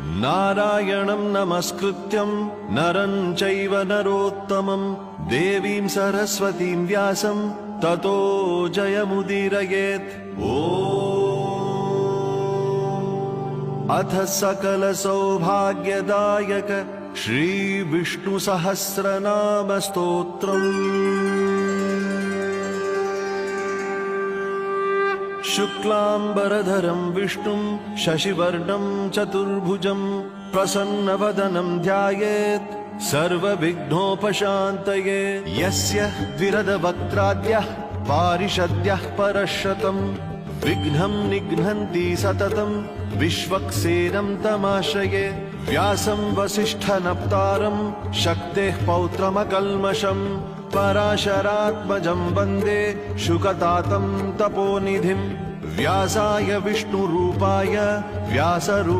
नारायणं नमस्कृत्यं नरं चैव नरोत्तमं देवीं सरस्वतीं व्यासं ततो जयमुदीरयेत्। अथ सकल सौभाग्यदायक श्री विष्णु सहस्रनाम स्तोत्रम्। शुक्लांबरधरं विष्णुं शशिवर्णं चतुर्भुजं प्रसन्नवदनं ध्यायेत् सर्वविघ्नोपशान्तये। यस्य द्विरदवक्त्राद्यः पारिषद्यः परशतं विघ्नं निघ्नन्ति सततं विश्वक्सेनं तमाश्रये। व्यासं वसिष्ठनप्तारं शक्तेः पौत्रमकल्मषं पराशरात्मजं वन्दे शुकतातं तपोनिधिं। व्यासाय विष्णुरूपाय व्यासरूपाय